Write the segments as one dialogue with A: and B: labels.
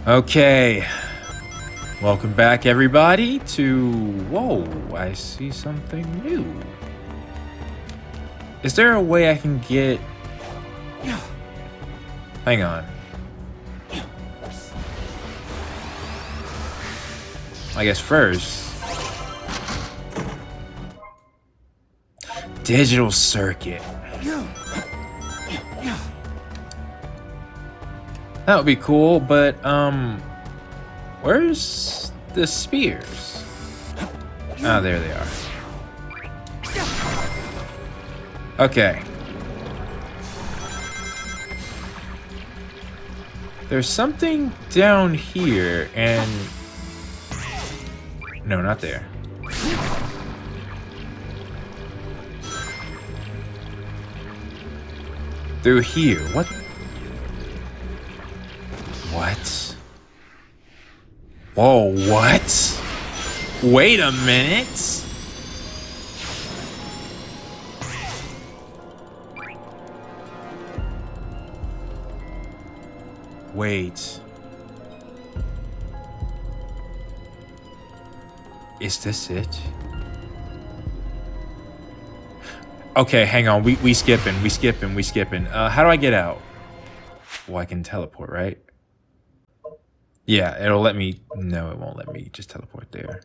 A: Okay. Welcome back, everybody, to... Whoa, I see something new. Is there a way I can get... Hang on. I guess first... Digital circuit. That would be cool, but, where's the spears? Ah, there they are. Okay. There's something down here, and... No, not there. Through here. What? What? Whoa, what? Wait a minute. Wait. Is this it? Okay, hang on. We skipping. How do I get out? Well, I can teleport, right? Yeah, it'll let me... No, it won't let me just teleport there.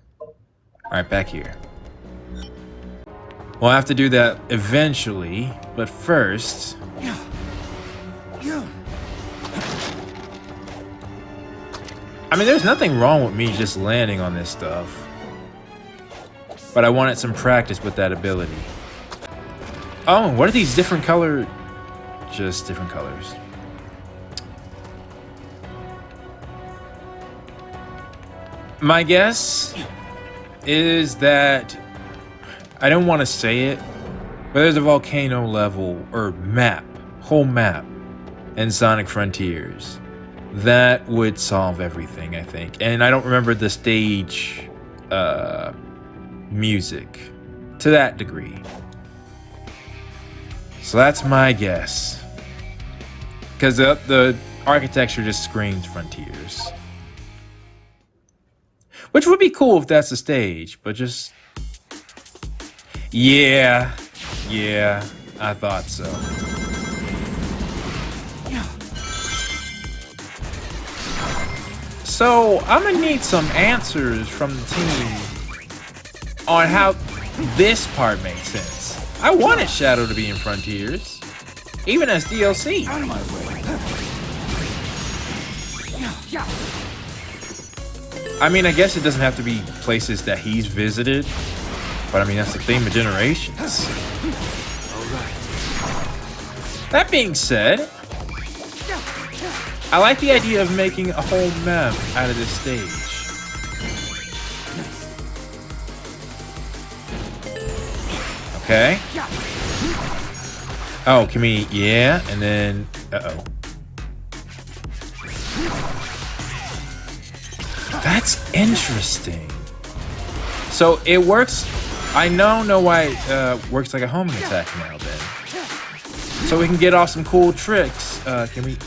A: Alright, back here. We'll have to do that eventually, but first... I mean, there's nothing wrong with me just landing on this stuff. But I wanted some practice with that ability. Oh, what are these different color... Just different colors. My guess is that... I don't want to say it, but there's a volcano level, or map, whole map, in Sonic Frontiers. That would solve everything, I think. And I don't remember the stage music to that degree. So that's my guess. Because the architecture just screams Frontiers. Which would be cool if that's the stage, but just... Yeah, I thought so. So, I'm gonna need some answers from the team on how this part makes sense. I wanted Shadow to be in Frontiers, even as DLC. Out of my way. I mean, I guess it doesn't have to be places that he's visited, but I mean, that's the theme of Generations. That being said, I like the idea of making a whole map out of this stage. Okay. Oh, can we... Yeah, and then... Uh-oh. That's interesting. So it works... I know why it works like a homing attack now then. So we can get off some cool tricks. Can we...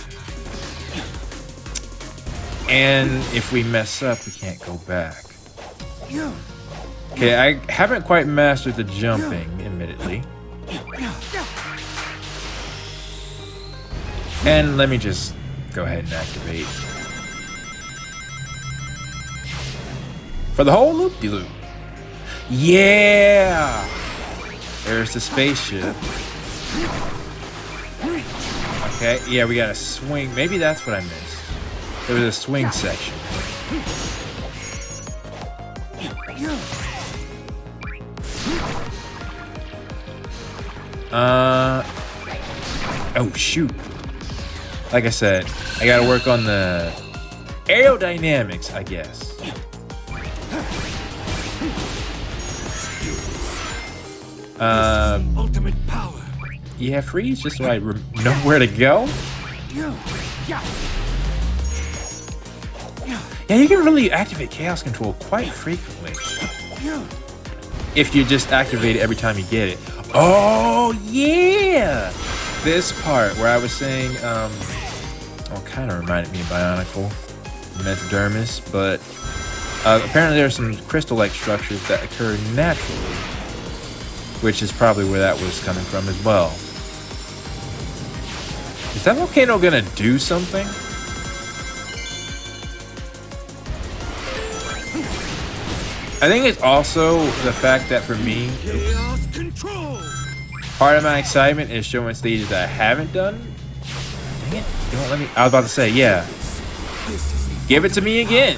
A: And if we mess up, we can't go back. Okay, I haven't quite mastered the jumping, admittedly. And let me just go ahead and activate. For the whole loop-de-loop. Yeah! There's the spaceship. Okay, yeah, we gotta swing. Maybe that's what I missed. There was a swing section. Oh, shoot. Like I said, I gotta work on the aerodynamics, I guess.
B: Ultimate power.
A: Yeah, freeze, just so I know where to go. Yeah, you can really activate Chaos Control quite frequently. If you just activate it every time you get it. Oh, yeah! This part where I was saying, kind of reminded me of Bionicle. mesodermis, but apparently there are some crystal-like structures that occur naturally, which is probably where that was coming from as well. Is that volcano gonna do something? I think it's also the fact that for me, part of my excitement is showing stages that I haven't done. Dang it, you won't let me. I was about to say, yeah. Give it to me again.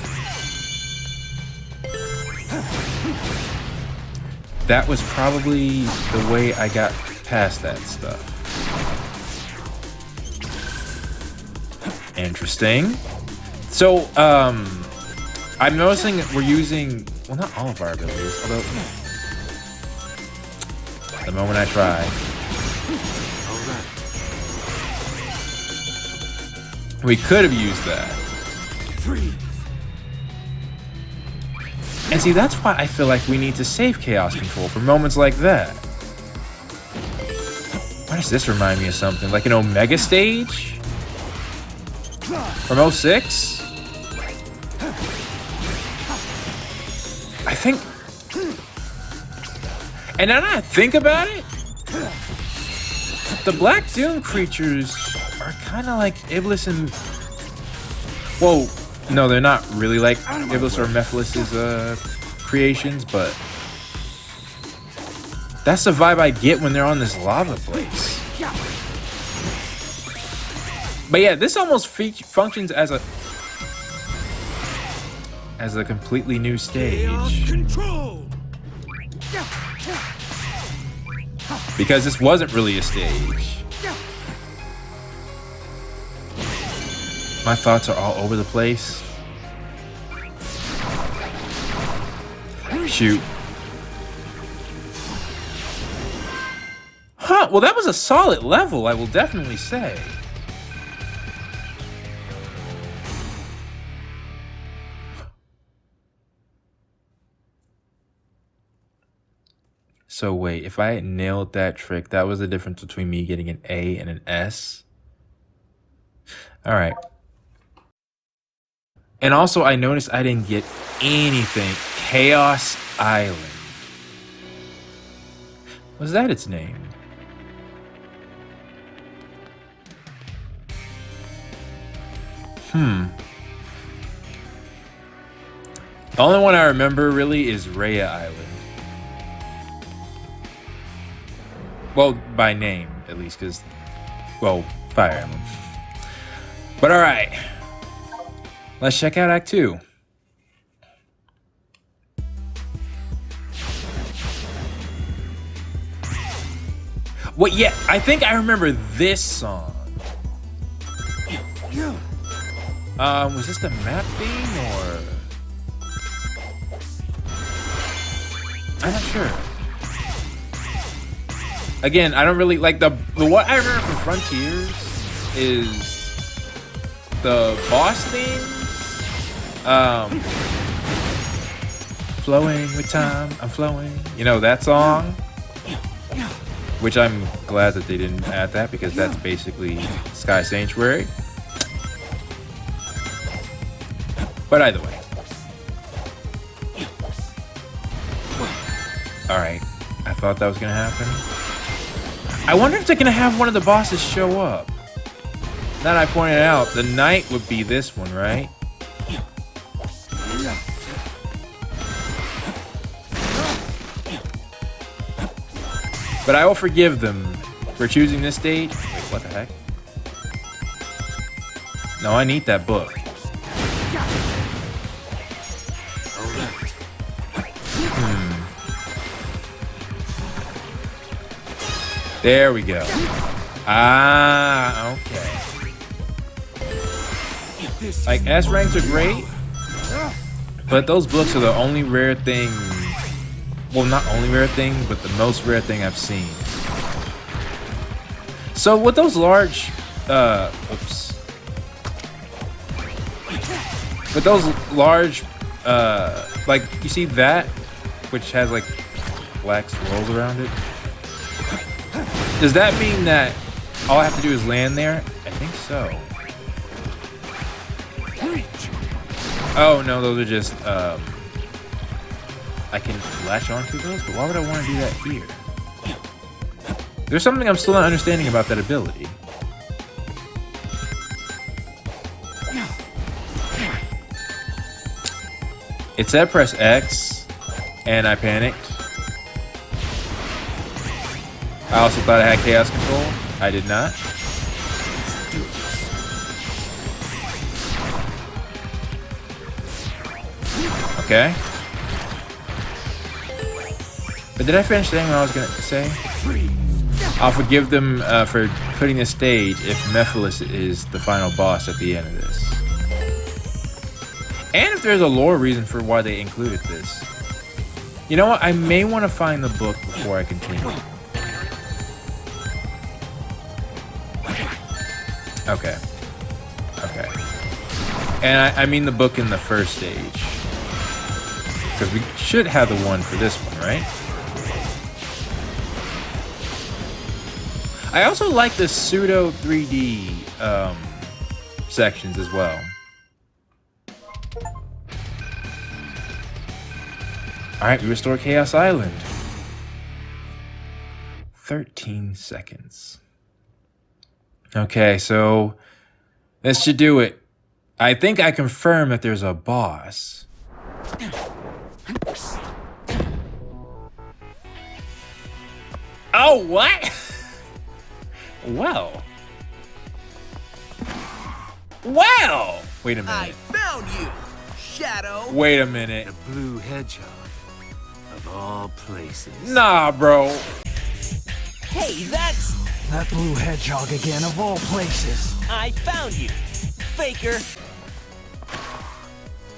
A: That was probably the way I got past that stuff. Interesting. So, I'm noticing that we're using, well, not all of our abilities, although the moment I try. We could have used that. And see, that's why I feel like we need to save Chaos Control for moments like that. Why does this remind me of something? Like an Omega stage? From 06? I think... And now that I think about it, the Black Doom creatures are kind of like Iblis and... Whoa. No, they're not really like Iblis or Mephilis's creations, but that's the vibe I get when they're on this lava place. But yeah, this almost functions as a completely new stage. Because this wasn't really a stage. My thoughts are all over the place. Shoot. Huh, well that was a solid level, I will definitely say. So wait, if I had nailed that trick, that was the difference between me getting an A and an S? Alright. And also, I noticed I didn't get anything. Chaos Island. Was that its name? The only one I remember really is Rhea Island. Well, by name, at least, because, well, Fire Emblem. But alright. Let's check out Act 2. Well, yeah, I think I remember this song. Was this the map theme, or? I'm not sure. Again, I don't really like the what I remember from Frontiers is the boss theme. Flowing with time, I'm flowing. You know that song? Which I'm glad that they didn't add that, because that's basically Sky Sanctuary. But either way. Alright, I thought that was gonna happen. I wonder if they're gonna have one of the bosses show up. Now that I pointed out, the knight would be this one, right? But I will forgive them for choosing this stage. Wait, what the heck? No, I need that book. There we go. Ah, okay. Like, S ranks are great, but those books are the only rare thing. Well, not only rare thing, but the most rare thing I've seen. So with those large, with those large, like, you see that, which has like black swirls around it. Does that mean that all I have to do is land there? I think so. Oh, no, those are just, I can latch onto those, but why would I want to do that here? There's something I'm still not understanding about that ability. It said press X, and I panicked. I also thought I had chaos control. I did not. Okay. But did I finish saying what I was gonna say? I'll forgive them for putting this stage if Mephiles is the final boss at the end of this. And if there's a lore reason for why they included this. You know what? I may want to find the book before I continue. Okay. Okay. And I mean the book in the first stage. Because we should have the one for this one, right? I also like the pseudo 3D sections as well. Alright, we restore Chaos Island. 13 seconds. Okay, so this should do it. I think I confirm that there's a boss. Oh, what? Well. Wow! Wait a minute.
B: I found you, Shadow.
A: Wait a minute.
C: The blue hedgehog. Of all places.
A: Nah, bro.
B: Hey, that's...
D: That blue hedgehog again, of all places.
B: I found you, Faker.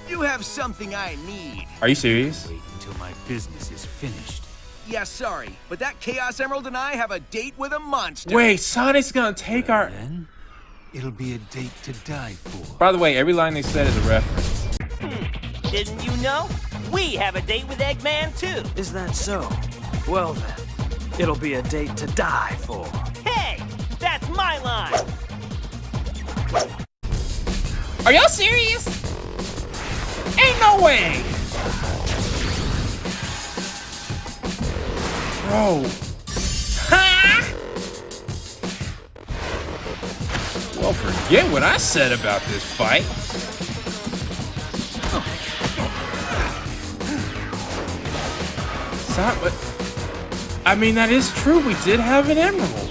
B: You have something I need.
A: Are you serious?
C: Wait until my business is finished.
B: Yeah, sorry, but that Chaos Emerald and I have a date with a monster.
A: Wait, Sonic's gonna take our...
C: Then, it'll be a date to die for.
A: By the way, every line they said is a reference.
E: Didn't you know? We have a date with Eggman, too.
D: Is that so? Well then, it'll be a date to die for.
E: Hey, that's my line.
A: Are y'all serious? Ain't no way! Bro. Ha! Well, forget what I said about this fight. But I mean, that is true. We did have an emerald.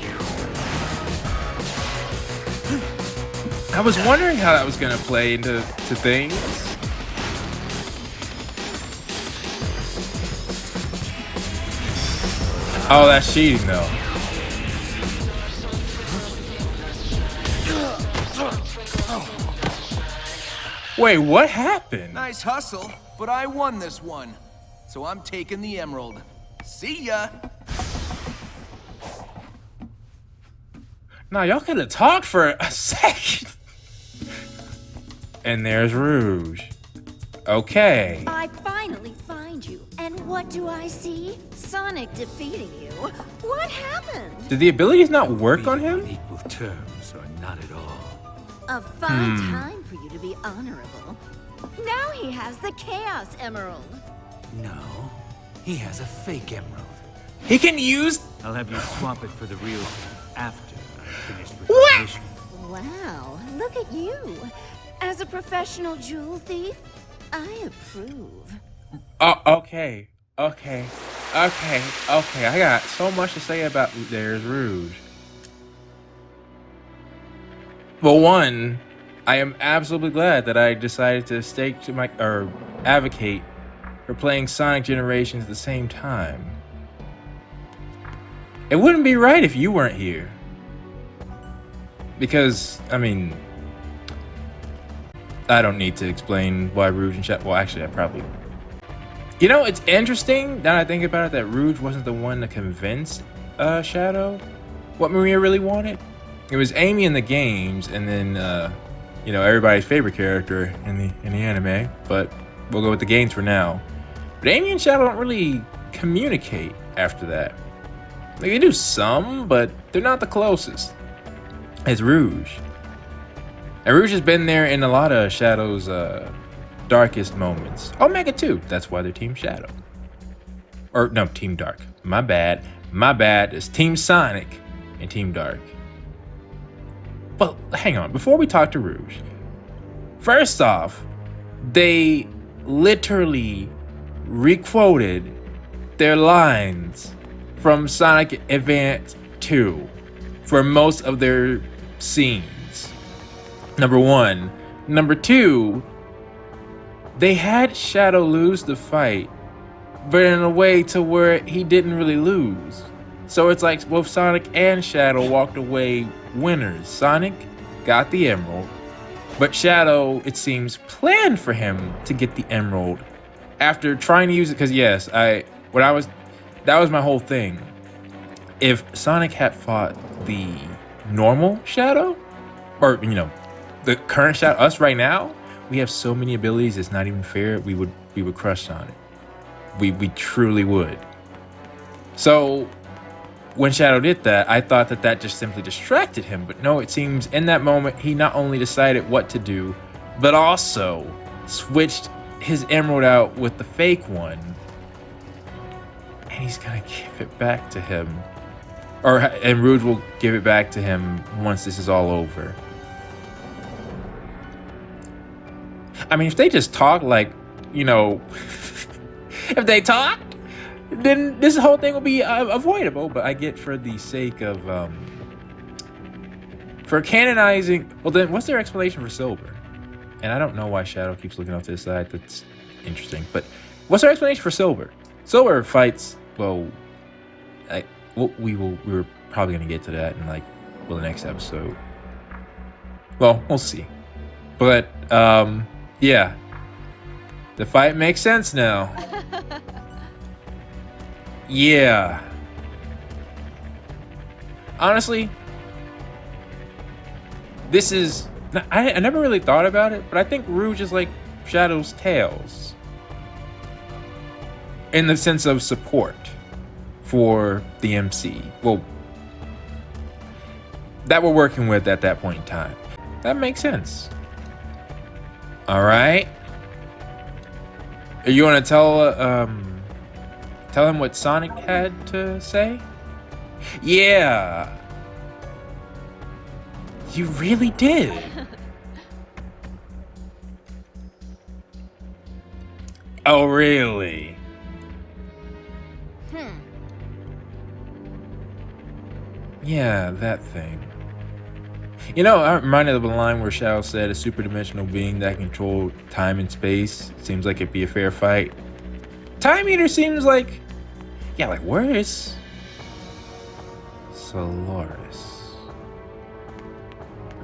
A: I was wondering how that was gonna play into things. Oh, that's cheating though. Wait, what happened?
B: Nice hustle, but I won this one. So I'm taking the emerald. See ya.
A: Nah, y'all could have talked for a second. And there's Rouge. Okay.
F: I finally find you. And what do I see? Sonic defeating you. What happened?
A: Did the abilities not work on him?
C: On equal terms or not at all.
F: A fine time for you to be honorable. Now he has the Chaos Emerald.
C: No, he has a fake emerald.
A: He can use...
C: I'll have you swap it for the real thing after I'm finished with
A: What?
C: the mission.
F: Wow, look at you. As a professional jewel thief, I approve.
A: Oh, okay. Okay. Okay. Okay. I got so much to say about there's Rouge. For one, I am absolutely glad that I decided to stake to my... or advocate for playing Sonic Generations at the same time. It wouldn't be right if you weren't here. Because, I mean... I don't need to explain why Rouge and Shadow... Well, actually, I probably... You know, it's interesting, now that I think about it, that Rouge wasn't the one to convince Shadow what Maria really wanted. It was Amy in the games, and then, you know, everybody's favorite character in the anime. But we'll go with the games for now. But Amy and Shadow don't really communicate after that. Like, they do some, but they're not the closest as Rouge. And Rouge has been there in a lot of Shadow's darkest moments. Omega 2, that's why they're Team Shadow. Or no, Team Dark. My bad. It's Team Sonic and Team Dark. Well, hang on. Before we talk to Rouge, first off, they literally requoted their lines from Sonic Advance 2 for most of their scenes. Number one. Number two, they had Shadow lose the fight, but in a way to where he didn't really lose. So it's like both Sonic and Shadow walked away winners. Sonic got the emerald, but Shadow, it seems, planned for him to get the emerald after trying to use it. Because yes, that was my whole thing. If Sonic had fought the normal Shadow, or the current Shadow, us right now, we have so many abilities. It's not even fair. We would crush Sonic. We truly would. So when Shadow did that, I thought that just simply distracted him. But no, it seems in that moment, he not only decided what to do, but also switched his emerald out with the fake one. And he's gonna give it back to him. And Rouge will give it back to him once this is all over. I mean, if they just talk like, if they talk, then this whole thing will be avoidable. But I get for the sake of, for canonizing, well then what's their explanation for Silver? And I don't know why Shadow keeps looking off to the side. That's interesting. But what's their explanation for Silver? Silver fights, we were probably going to get to that in the next episode. Well, we'll see. But, yeah. The fight makes sense now. Yeah. Honestly, this is... I never really thought about it, but I think Rouge is like Shadow's Tails. In the sense of support for the MC. Well, that we're working with at that point in time. That makes sense. Alright. You want to tell him what Sonic had to say? Yeah. You really did. Oh, really? Yeah, that thing. I'm reminded of a line where Shadow said a super-dimensional being that controlled time and space seems like it'd be a fair fight. Time Eater seems like... Yeah, where is... Solaris?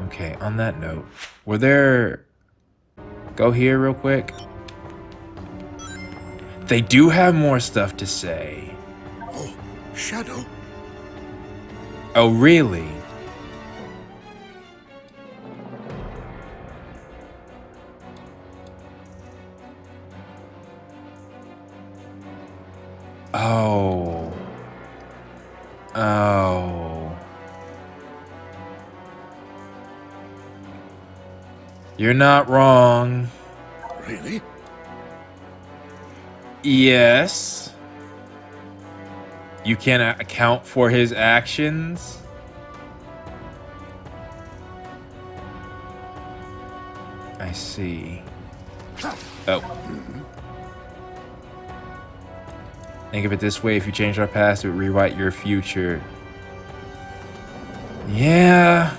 A: Okay, on that note, were there... Go here real quick. They do have more stuff to say.
G: Oh, Shadow?
A: Oh, really? Oh. You're not wrong.
G: Really?
A: Yes. You cannot account for his actions. I see. Oh. Think of it this way, if you change our past, it would rewrite your future. Yeah.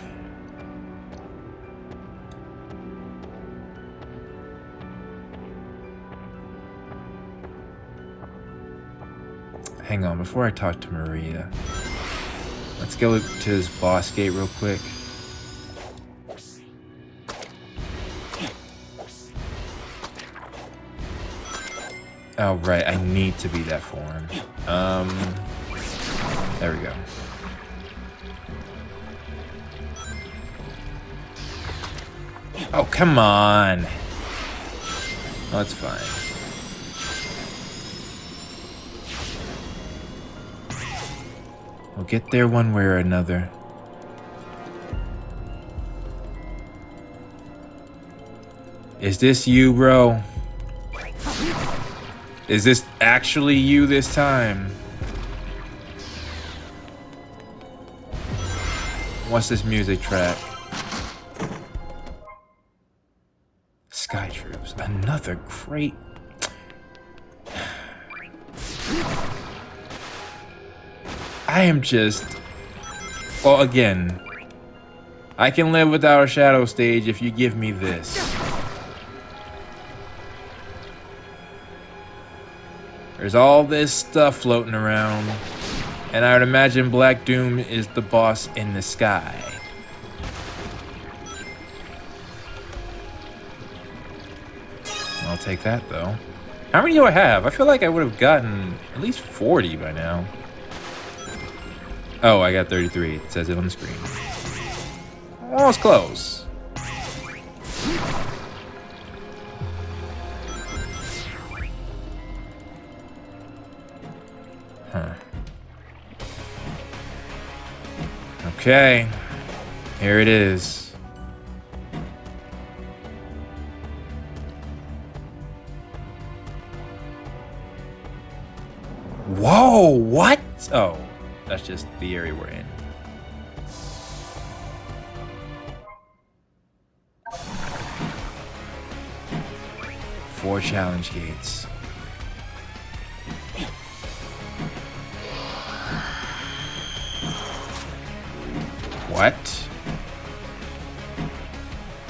A: Hang on, before I talk to Maria, let's go to his boss gate real quick. Oh, right, I need to be that for him. There we go. Oh, come on. Oh, that's fine. We'll get there one way or another. Is this you, bro? Is this actually you this time? What's this music track? Sky Troops, another great... I am just... Well, again, I can live without a shadow stage if you give me this. There's all this stuff floating around, and I would imagine Black Doom is the boss in the sky. I'll take that, though. How many do I have? I feel like I would have gotten at least 40 by now. Oh, I got 33. It says it on the screen. Almost close. Huh. Okay. Here it is. Whoa, what? Oh, that's just the area we're in. Four challenge gates. What?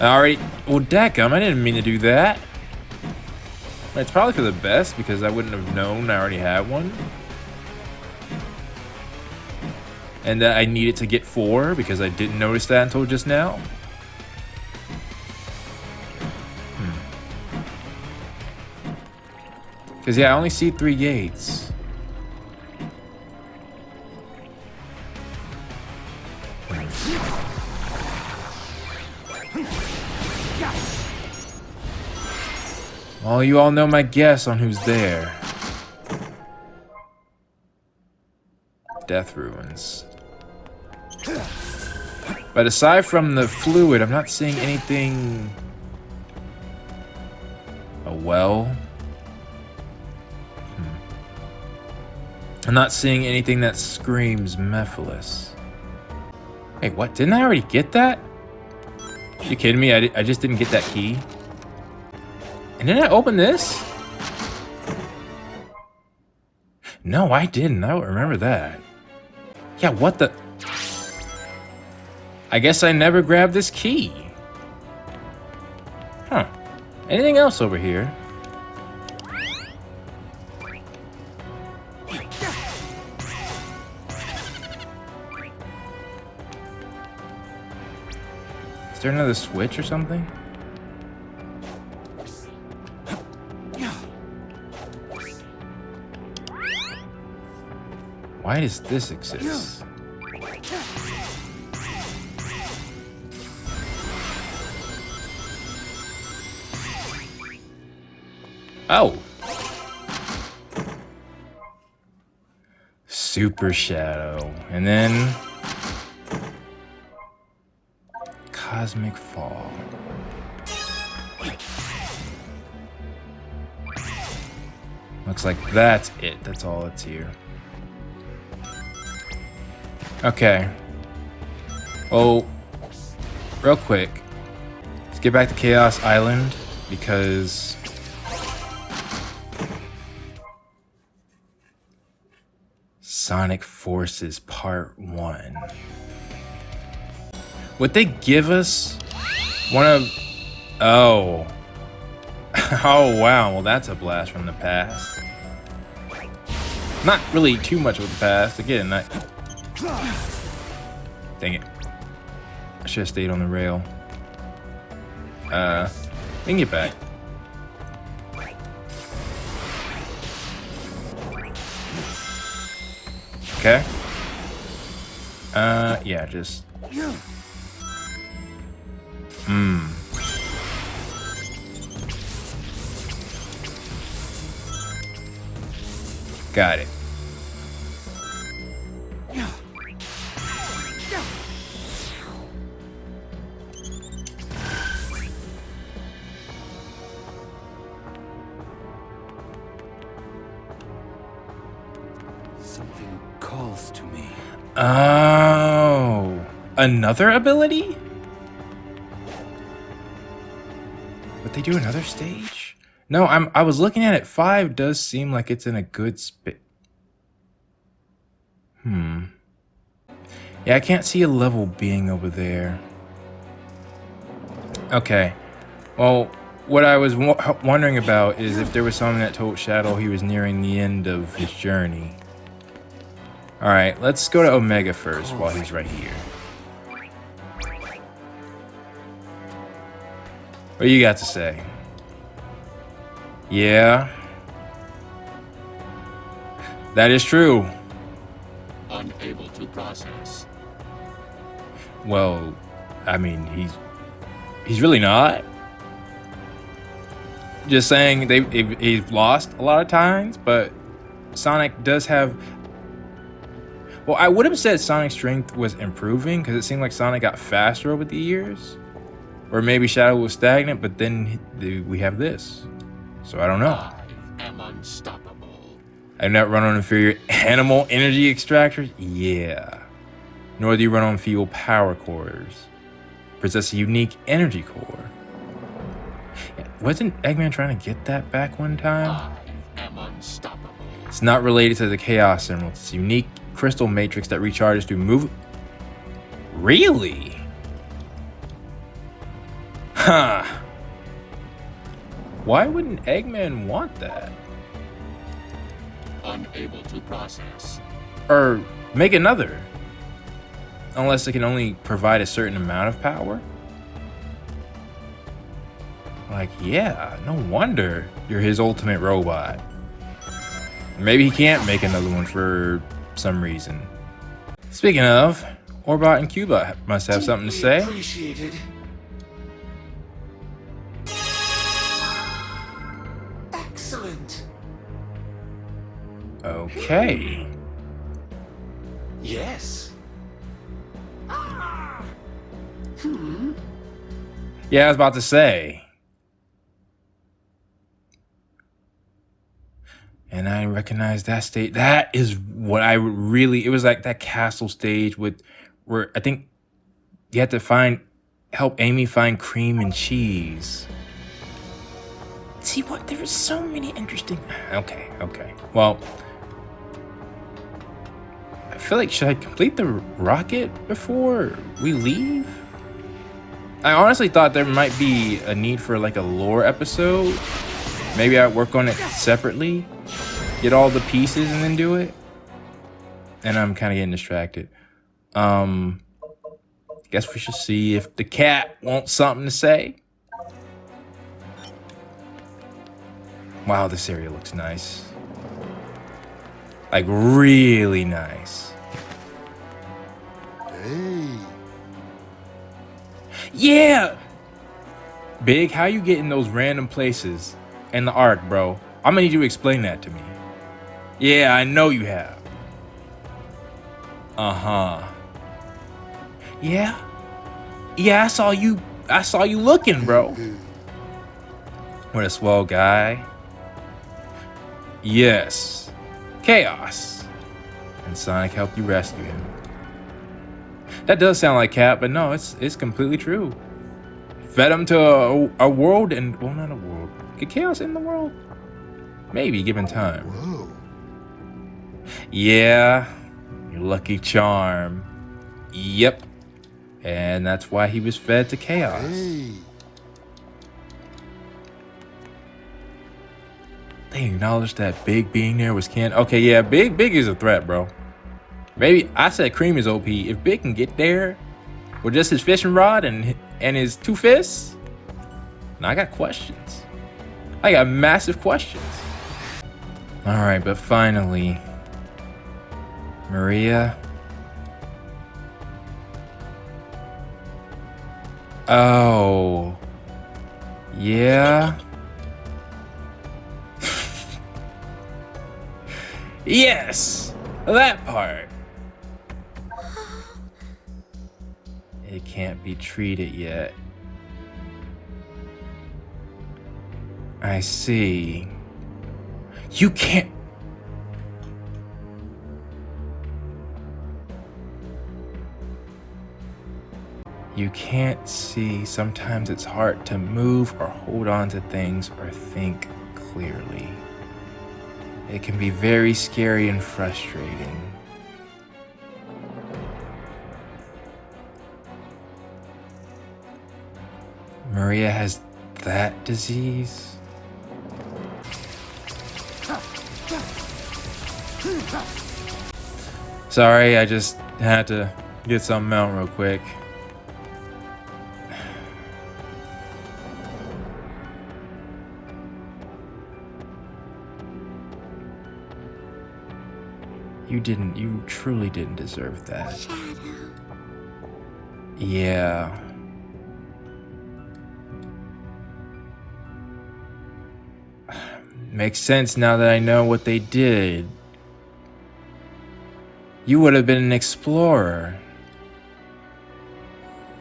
A: Alright, well, dadgum, I didn't mean to do that. It's probably for the best because I wouldn't have known I already had one. And that I needed to get 4 because I didn't notice that until just now. Because, yeah, I only see 3 gates. Well, you all know my guess on who's there. Death Ruins. But aside from the fluid, I'm not seeing anything... A well? I'm not seeing anything that screams Mephiles. Wait, what? Didn't I already get that? You kidding me? I just didn't get that key. And didn't I open this? No, I didn't. I don't remember that. Yeah, what the... I guess I never grabbed this key. Huh. Anything else over here? Is there another switch or something? Why does this exist? Oh! Super Shadow. And then... Cosmic Fall. Looks like that's it. That's all that's here. Okay. Oh, real quick. Let's get back to Chaos Island because Sonic Forces Part 1. Would they give us one of... Oh. Oh, wow. Well, that's a blast from the past. Not really too much of the past. Again, dang it. I should have stayed on the rail. We can get back. Okay. Yeah, just... Got it.
C: Something calls to me.
A: Oh, another ability? Would they do another stage? No, I was looking at it. 5 does seem like it's in a good spot. Yeah, I can't see a level being over there. Okay. Well, what I was wondering about is if there was something that told Shadow he was nearing the end of his journey. Alright, let's go to Omega first while he's right here. What do you got to say? Yeah. That is true.
G: Unable to process.
A: Well, I mean, he's really not. Just saying he's lost a lot of times, but Sonic does have. Well, I would have said Sonic's strength was improving because it seemed like Sonic got faster over the years, or maybe Shadow was stagnant. But then we have this, so I don't know.
G: I am unstoppable.
A: I do not run on inferior animal energy extractors. Yeah. Nor do you run on feeble power cores. Possess a unique energy core. Yeah, wasn't Eggman trying to get that back one time?
G: I am unstoppable.
A: It's not related to the Chaos Emerald. It's a unique crystal matrix that recharges through move. Really? Huh. Why wouldn't Eggman want that?
G: Unable to process.
A: Or make another. Unless it can only provide a certain amount of power. Like, yeah, no wonder you're his ultimate robot. Maybe he can't make another one for some reason. Speaking of, Orbot and Cubot must have something to say.
H: Appreciated. Excellent.
A: Okay.
H: Yes.
A: Yeah, I was about to say. And I recognize that stage. That is what I really, it was like that castle stage with, where I think you had to help Amy find cream and cheese. See what, there were so many interesting, okay. Well, I feel like, should I complete the rocket before we leave? I honestly thought there might be a need for like a lore episode. Maybe I'd work on it separately, get all the pieces and then do it. And I'm kind of getting distracted. Guess we should see if the cat wants something to say. Wow, this area looks nice. Like really nice.
G: Hey.
A: Yeah! Big, how you get in those random places in the Ark, bro? I'm gonna need you to explain that to me. Yeah, I know you have. Uh-huh. Yeah? Yeah, I saw you looking, bro. What a swell guy. Yes. Chaos. And Sonic helped you rescue him. That does sound like Cap, but no, it's completely true. Fed him to a world and, well, not a world. Could Chaos in the world? Maybe, given time.
G: Whoa.
A: Yeah, your lucky charm. Yep. And that's why he was fed to Chaos.
G: Hey.
A: They acknowledged that Big being there was canon. Okay, yeah, Big is a threat, bro. Maybe I said Cream is OP. If Big can get there with just his fishing rod and his 2 fists, now I got questions. I got massive questions. All right, but finally, Maria. Oh, yeah. Yes, that part. It can't be treated yet. I see. You can't. You can't see. Sometimes it's hard to move or hold on to things or think clearly. It can be very scary and frustrating. Maria has that disease? Sorry, I just had to get something out real quick. You truly didn't deserve that.
F: Shadow.
A: Yeah. Makes sense now that I know what they did. You would have been an explorer.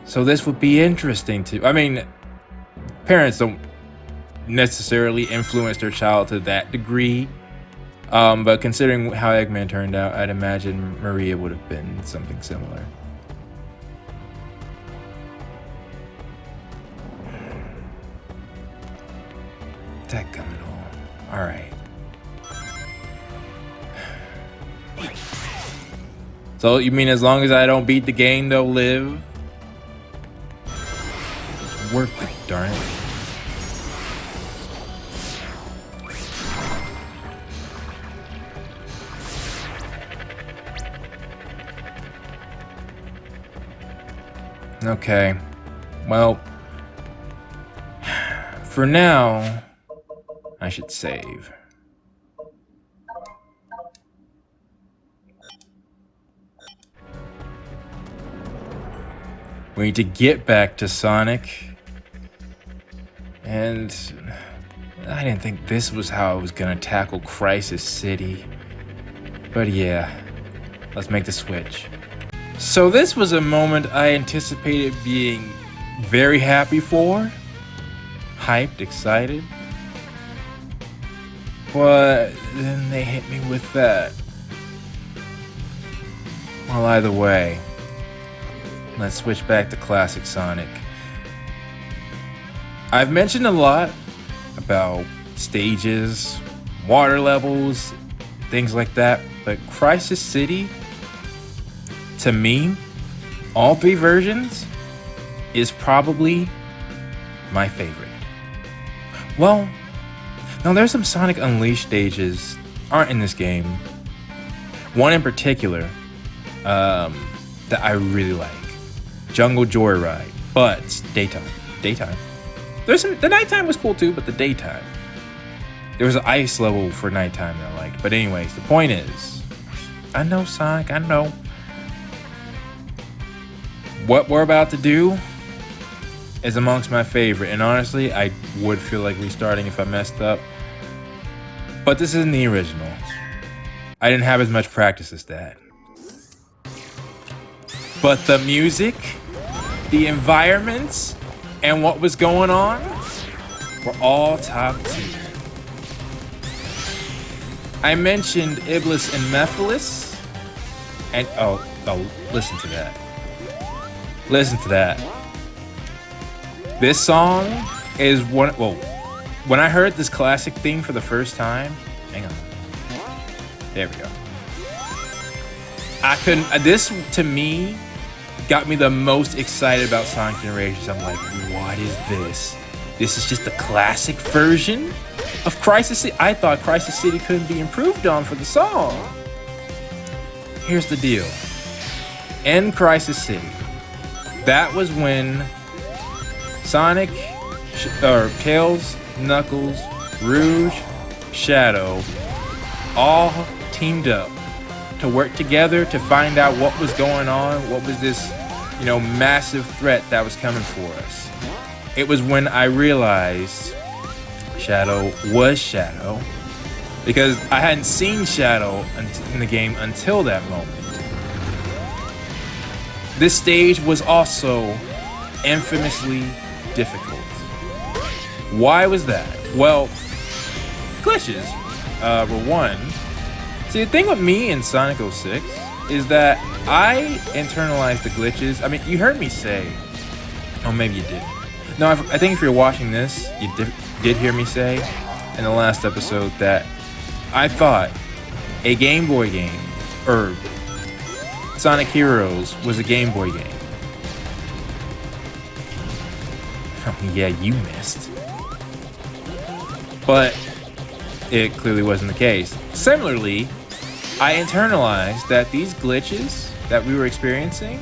A: So this would be interesting to... I mean, parents don't necessarily influence their child to that degree. But considering how Eggman turned out, I'd imagine Maria would have been something similar. All right. So you mean as long as I don't beat the game, they'll live? It's worth it, darn it. Okay. Well, for now, I should save. We need to get back to Sonic. And I didn't think this was how I was gonna tackle Crisis City. But yeah, let's make the switch. So this was a moment I anticipated being very happy for. Hyped, excited. But then they hit me with that. Well, either way, let's switch back to classic Sonic. I've mentioned a lot about stages, water levels, things like that, but Crisis City, to me, all three versions, is probably my favorite. Well, now there's some Sonic Unleashed stages aren't in this game. One in particular that I really like, Jungle Joyride, but it's daytime. The nighttime was cool too, but the daytime. There was an ice level for nighttime that I liked. But anyways, the point is, I know Sonic, I know. What we're about to do is amongst my favorite, and honestly, I would feel like restarting if I messed up. But this isn't the original. I didn't have as much practice as that. But the music, the environments, and what was going on were all top tier. I mentioned Iblis and Mephiles, and oh, listen to that. Listen to that. This song is one, well, when I heard this classic theme for the first time, hang on. There we go. This to me got me the most excited about Sonic Generations. I'm like, what is this? This is just the classic version of Crisis City. I thought Crisis City couldn't be improved on for the song. Here's the deal. In Crisis City, that was when Sonic, Tails, Knuckles, Rouge, Shadow all teamed up to work together to find out what was going on, what was this, massive threat that was coming for us. It was when I realized Shadow was Shadow, because I hadn't seen Shadow in the game until that moment. This stage was also infamously difficult. Why was that? Well, glitches were one. See, the thing with me in Sonic 06 is that I internalized the glitches. I mean, you heard me say Oh, maybe you did. No, I think if you're watching this, you did hear me say in the last episode that I thought a Game Boy game, or Sonic Heroes, was a Game Boy game. Oh, yeah, you missed. But it clearly wasn't the case. Similarly, I internalized that these glitches that we were experiencing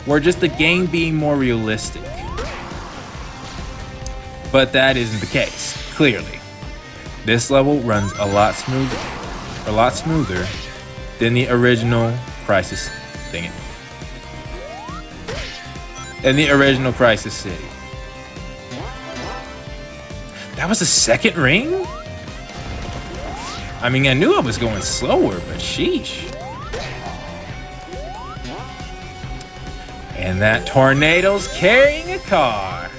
A: were just the game being more realistic. But that isn't the case, clearly. This level runs a lot smoother than the original Crisis thing. And the original Crisis City. That was the second ring? I mean, I knew I was going slower, but sheesh. And that tornado's carrying a car.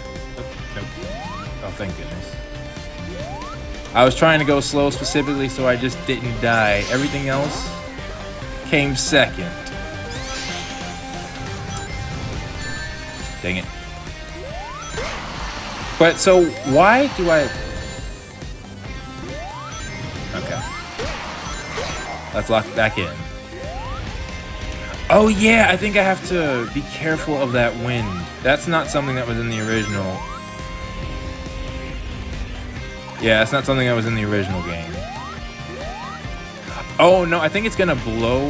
A: Nope. Oh, thank goodness. I was trying to go slow specifically so I just didn't die. Everything else came second. Dang it. But so why do I... Okay. Let's lock it back in. Oh yeah, I think I have to be careful of that wind. That's not something that was in the original. Yeah, it's not something that was in the original game. Oh no, I think it's gonna blow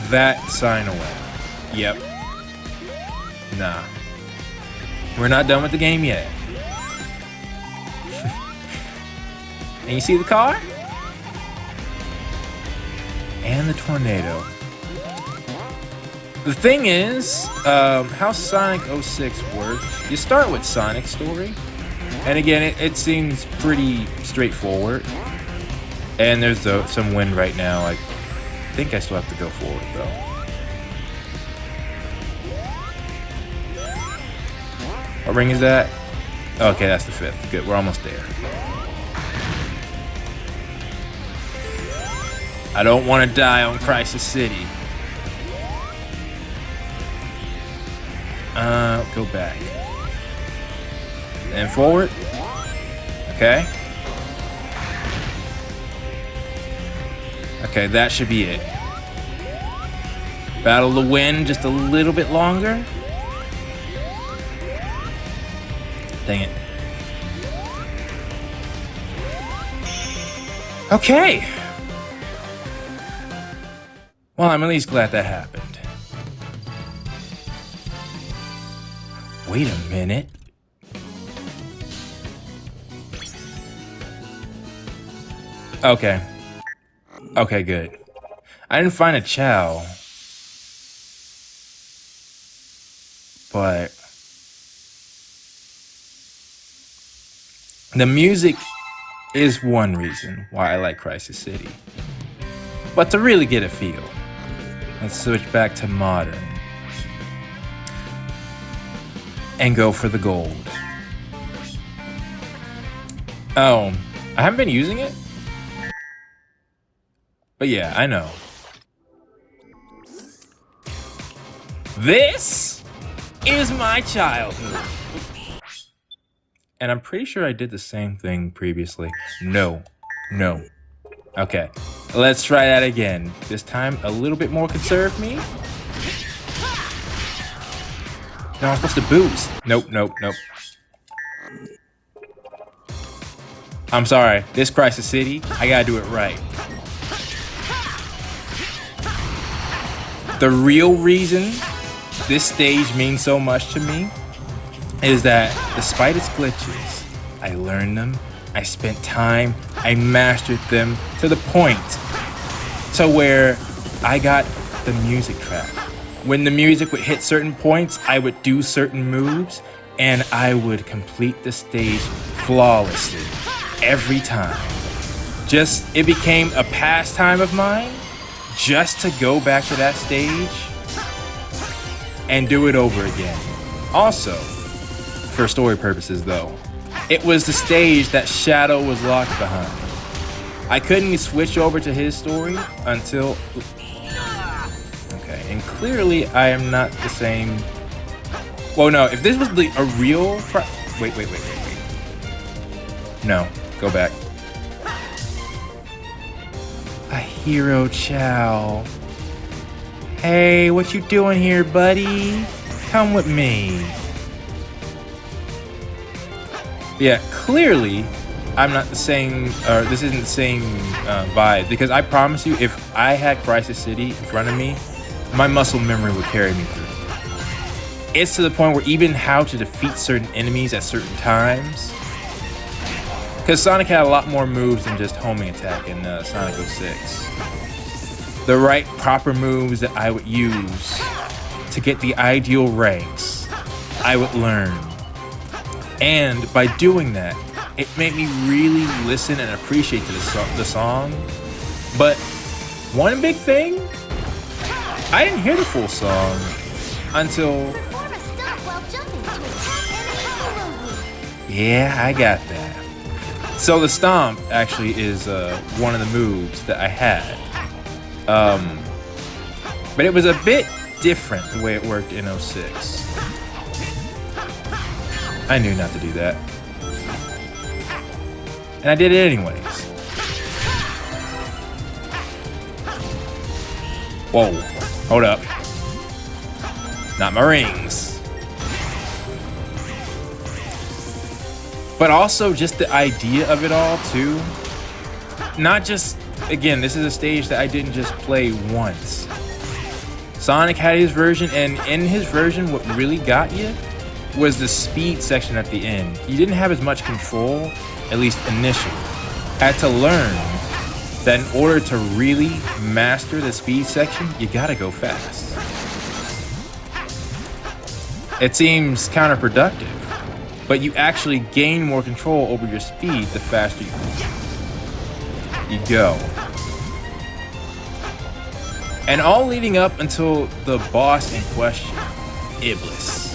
A: that sign away. Yep. Nah. We're not done with the game yet. And you see the car? And the tornado. The thing is, how Sonic 06 works, you start with Sonic's story. And again, it seems pretty straightforward. And there's some wind right now. I think I still have to go forward though. What ring is that? Okay, that's the 5th. Good, we're almost there. I don't want to die on Crisis City. Go back. And forward. Okay. Okay, that should be it. Battle the wind just a little bit longer. Dang it. Okay. Well, I'm at least glad that happened. Wait a minute. Okay. Okay, good. I didn't find a Chow. But the music is one reason why I like Crisis City. But to really get a feel, let's switch back to modern and go for the gold. Oh, I haven't been using it? But yeah, I know. This is my childhood. And I'm pretty sure I did the same thing previously. No. Okay, let's try that again. This time, a little bit more conserve me. No, I'm supposed to boost. Nope. I'm sorry, this Crisis City, I gotta do it right. The real reason this stage means so much to me is that despite its glitches, I learned them, I spent time, I mastered them to the point to where I got the music track. When the music would hit certain points, I would do certain moves, and I would complete the stage flawlessly every time. It became a pastime of mine just to go back to that stage and do it over again. Also, for story purposes though, it was the stage that Shadow was locked behind. I couldn't switch over to his story until... Okay, and clearly I am not the same... Well, no, if this was a real... Wait. No, go back. A hero chow. Hey, what you doing here, buddy? Come with me. Yeah, clearly, I'm not the same, or this isn't the same vibe, because I promise you, if I had Crisis City in front of me, my muscle memory would carry me through. It's to the point where even how to defeat certain enemies at certain times, because Sonic had a lot more moves than just homing attack in Sonic 06. The right proper moves that I would use to get the ideal ranks, I would learn. And by doing that, it made me really listen and appreciate the song. But one big thing, I didn't hear the full song until... Yeah, I got that. So the stomp actually is one of the moves that I had. But it was a bit different the way it worked in 06. I knew not to do that. And I did it anyways. Whoa, hold up. Not my rings. But also just the idea of it all too. Not just, again, this is a stage that I didn't just play once. Sonic had his version, and in his version, what really got you was the speed section at the end. You didn't have as much control, at least initially. Had to learn that in order to really master the speed section, you gotta go fast. It seems counterproductive, but you actually gain more control over your speed the faster you go. And all leading up until the boss in question, Iblis.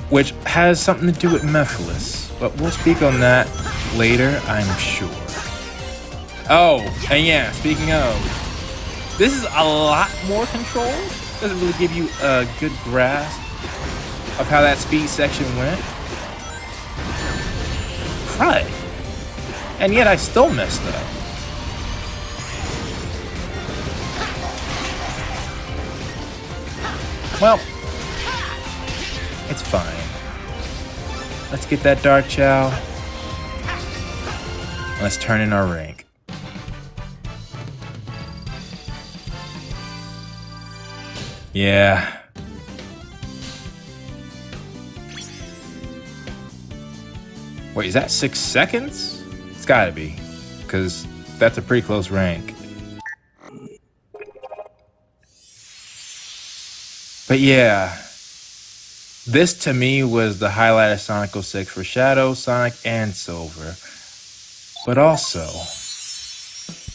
A: Which has something to do with Mephiles, but we'll speak on that later, I'm sure. Oh, and yeah, speaking of, this is a lot more control. Doesn't really give you a good grasp of how that speed section went. Right. And yet I still messed up. Well, it's fine. Let's get that Dark Chow. Let's turn in our rank. Yeah. Wait, is that 6 seconds? It's gotta be, because that's a pretty close rank. But yeah, this to me was the highlight of Sonic 06 for Shadow, Sonic, and Silver. But also,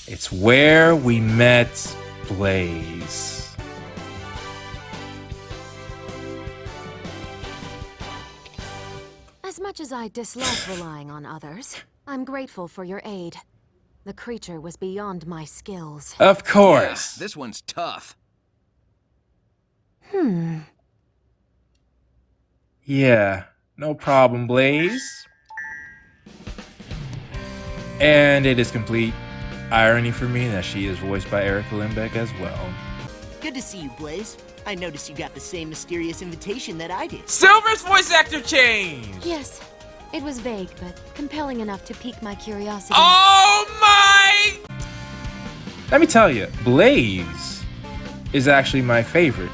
A: it's where we met Blaze.
I: As much as I dislike relying on others, I'm grateful for your aid. The creature was beyond my skills.
A: Of course.
B: Yeah, this one's tough.
A: Yeah, no problem, Blaze. And it is complete irony for me that she is voiced by Erica Limbeck as well.
J: Good to see you, Blaze. I noticed you got the same mysterious invitation that I did.
A: Silver's voice actor changed!
I: Yes, it was vague, but compelling enough to pique my curiosity.
A: Oh my! Let me tell you, Blaze is actually my favorite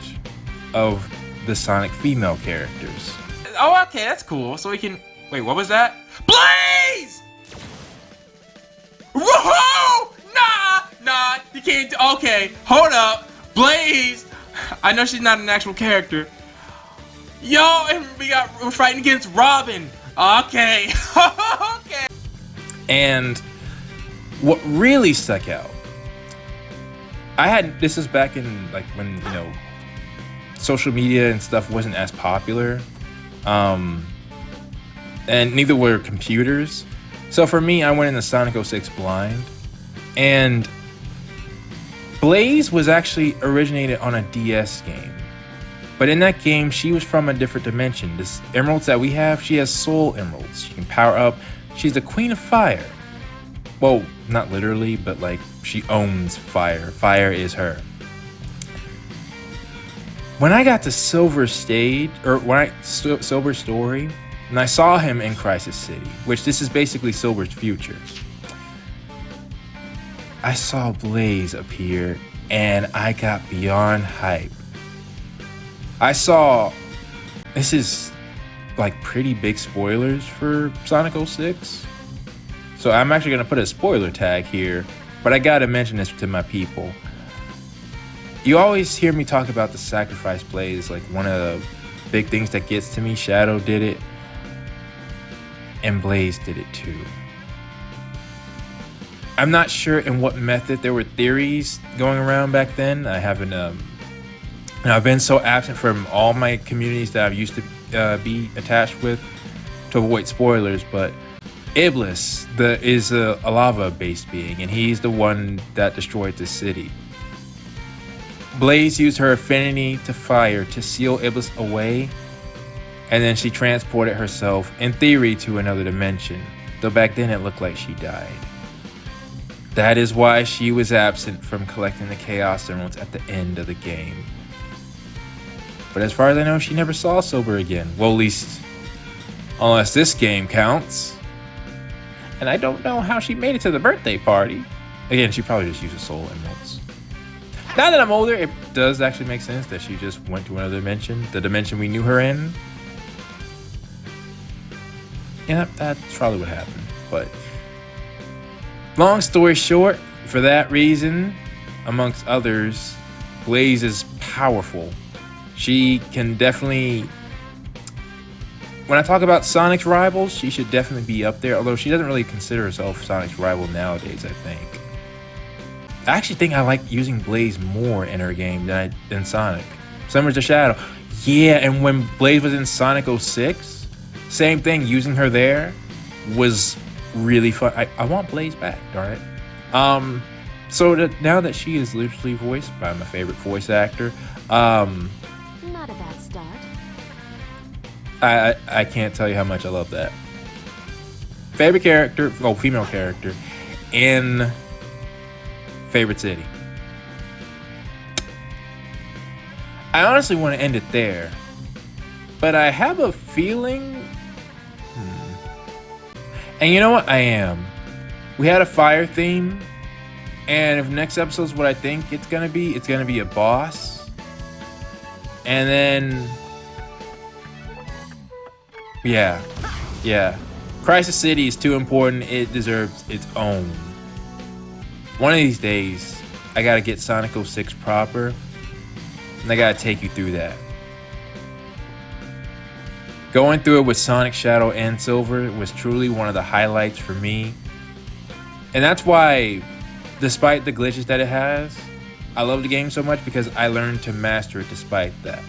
A: of the Sonic female characters. Oh, okay, that's cool. So we can... Wait, what was that? Blaze! Woohoo! Nah, you can't... Okay, hold up. Blaze! I know she's not an actual character. Yo, and we're fighting against Robin. Okay. Okay. And what really stuck out, this was back in like when, you know, social media and stuff wasn't as popular. And neither were computers. So for me, I went into Sonic 06 blind. And Blaze was actually originated on a DS game. But in that game, she was from a different dimension. This emeralds that we have, she has soul emeralds. She can power up. She's the queen of fire. Well, not literally, but like she owns fire. Fire is her. When I got to Silver Stage, Silver Story, and I saw him in Crisis City, which this is basically Silver's future, I saw Blaze appear, and I got beyond hype. I saw, this is like pretty big spoilers for Sonic 06. So I'm actually gonna put a spoiler tag here, but I gotta mention this to my people. You always hear me talk about the sacrifice Blaze, like one of the big things that gets to me. Shadow did it, and Blaze did it too. I'm not sure in what method. There were theories going around back then. I haven't, I've been so absent from all my communities that I've used to be attached with to avoid spoilers, but Iblis is a lava-based being, and he's the one that destroyed the city. Blaze used her affinity to fire to seal Iblis away, and then she transported herself, in theory, to another dimension, though back then it looked like she died. That is why she was absent from collecting the Chaos Emeralds at the end of the game. But as far as I know, she never saw Silver again. Well, at least, unless this game counts. And I don't know how she made it to the birthday party. Again, she probably just uses soul emeralds. Now that I'm older, it does actually make sense that she just went to another dimension. The dimension we knew her in. Yeah, that's probably what happened. But long story short, for that reason, amongst others, Blaze is powerful. She can definitely, when I talk about Sonic's rivals, she should definitely be up there, although she doesn't really consider herself Sonic's rival nowadays, I think. I actually think I like using Blaze more in her game than Sonic. Summer's the Shadow. Yeah, and when Blaze was in Sonic 06, same thing, using her there was really fun. I want Blaze back, darn it. So now that she is literally voiced by my favorite voice actor,
I: Not a bad start.
A: I can't tell you how much I love that. Favorite character, female character, in favorite city. I honestly want to end it there, but I have a feeling, and you know what, I am. We had a fire theme, and if next episode is what I think it's gonna be a boss, and then yeah, Crisis City is too important. It deserves its own. One of these days, I gotta get Sonic 06 proper, and I gotta take you through that. Going through it with Sonic, Shadow, and Silver was truly one of the highlights for me. And that's why, despite the glitches that it has, I love the game so much, because I learned to master it despite that.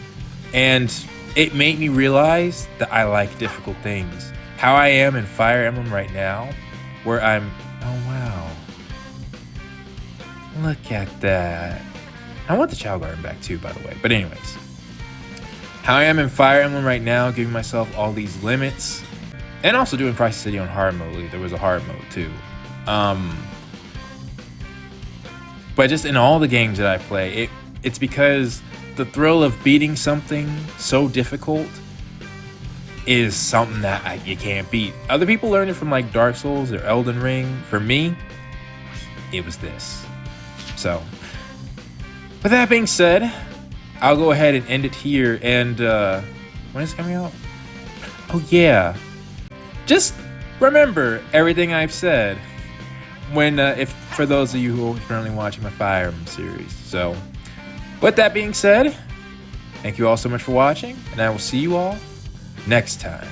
A: And it made me realize that I like difficult things. How I am in Fire Emblem right now, where I'm, oh wow, look at that. I want the Chao Garden back too, by the way. But anyways, how I am in Fire Emblem right now, giving myself all these limits, and also doing Crisis City on hard mode. There was a hard mode too. But just in all the games that I play, it's because the thrill of beating something so difficult is something that you can't beat. Other people learn it from like Dark Souls or Elden Ring. For me, it was this. So, with that being said, I'll go ahead and end it here. And when is it coming out? Oh yeah, just remember everything I've said when if for those of you who are currently watching my Fire Emblem series. So, with that being said, thank you all so much for watching, and I will see you all next time.